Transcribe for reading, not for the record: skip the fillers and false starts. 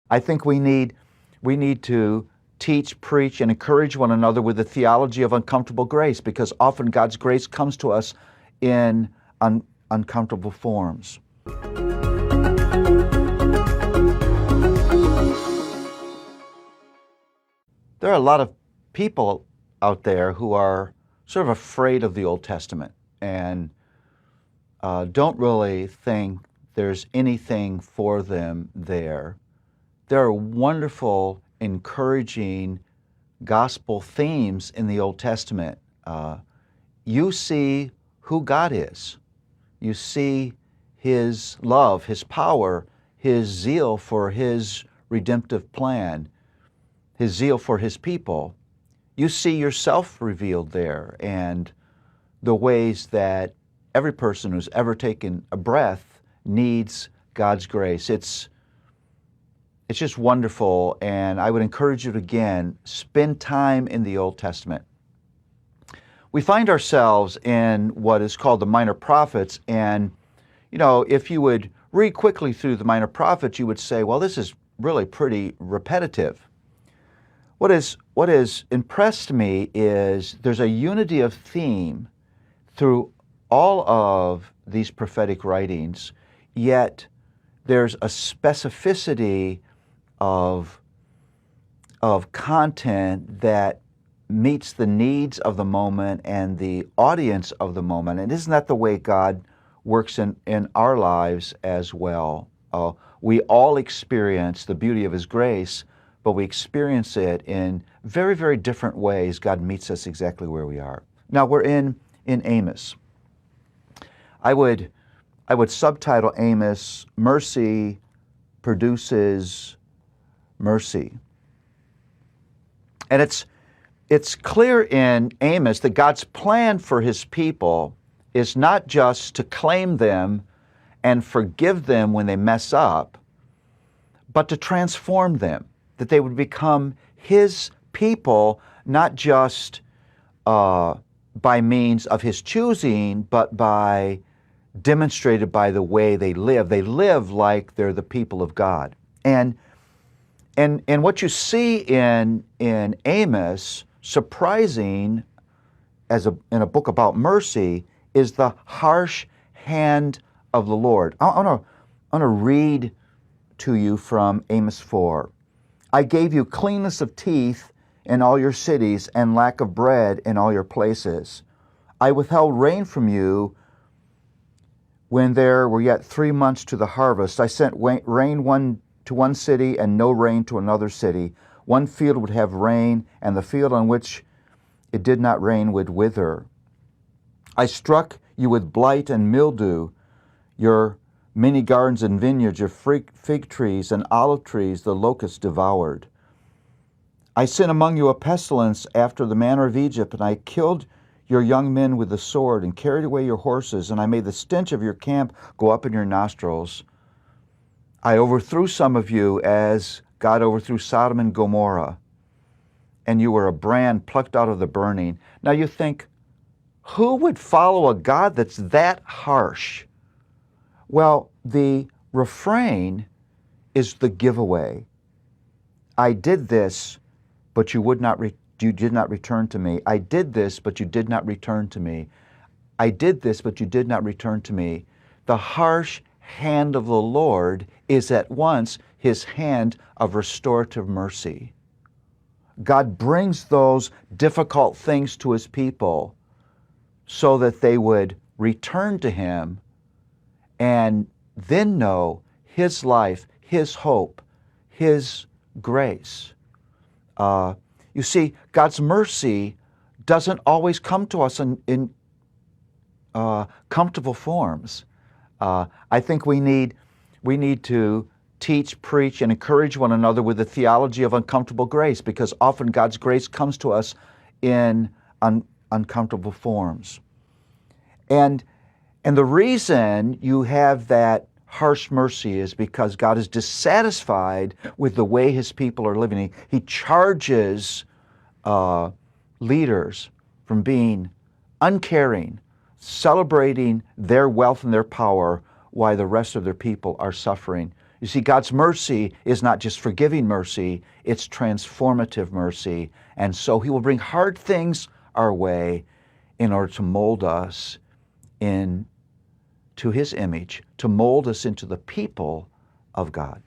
I think we need to teach, preach, and encourage one another with the theology of uncomfortable grace, because often God's grace comes to us in uncomfortable forms. There are a lot of people out there who are sort of afraid of the Old Testament and don't really think there's anything for them there. There are wonderful, encouraging gospel themes in the Old Testament. You see who God is. You see His love, His power, His zeal for His redemptive plan, His zeal for His people. You see yourself revealed there, and the ways that every person who's ever taken a breath needs God's grace. It's just wonderful, and I would encourage you to, again, spend time in the Old Testament. We find ourselves in what is called the Minor Prophets, and if you would read quickly through the Minor Prophets, you would say, well, this is really pretty repetitive. What has impressed me is there's a unity of theme through all of these prophetic writings, yet there's a specificity of content that meets the needs of the moment and the audience of the moment. And isn't that the way God works in our lives as well? We all experience the beauty of His grace, but we experience it in very, very different ways. God meets us exactly where we are. Now we're in Amos. I would subtitle Amos, Mercy Produces Mercy. And it's clear in Amos that God's plan for His people is not just to claim them and forgive them when they mess up, but to transform them, that they would become His people, not just by means of His choosing, but demonstrated by the way they live. They live like they're the people of God. And what you see in Amos, surprising in a book about mercy, is the harsh hand of the Lord. I want to read to you from Amos 4. I gave you cleanness of teeth in all your cities and lack of bread in all your places. I withheld rain from you when there were yet 3 months to the harvest. I sent rain to one city and no rain to another city. One field would have rain, and the field on which it did not rain would wither. I struck you with blight and mildew. Your many gardens and vineyards, your fig trees and olive trees, the locusts devoured. I sent among you a pestilence after the manner of Egypt, and I killed your young men with the sword and carried away your horses, and I made the stench of your camp go up in your nostrils. I overthrew some of you as God overthrew Sodom and Gomorrah, and you were a brand plucked out of the burning. Now you think, who would follow a God that's that harsh? Well, the refrain is the giveaway. I did this, but you did not return to me. I did this, but you did not return to me. I did this, but you did not return to me. The harsh hand of the Lord is at once His hand of restorative mercy. God brings those difficult things to His people so that they would return to Him and then know His life, His hope, His grace. You see, God's mercy doesn't always come to us in comfortable forms. I think we need to teach, preach, and encourage one another with the theology of uncomfortable grace, because often God's grace comes to us in uncomfortable forms. And the reason you have that harsh mercy is because God is dissatisfied with the way His people are living. He charges leaders from being uncaring, celebrating their wealth and their power while the rest of their people are suffering. You You see, God's mercy is not just forgiving mercy, it's transformative mercy. And so He will bring hard things our way in order to mold us into His image, to mold us into the people of God.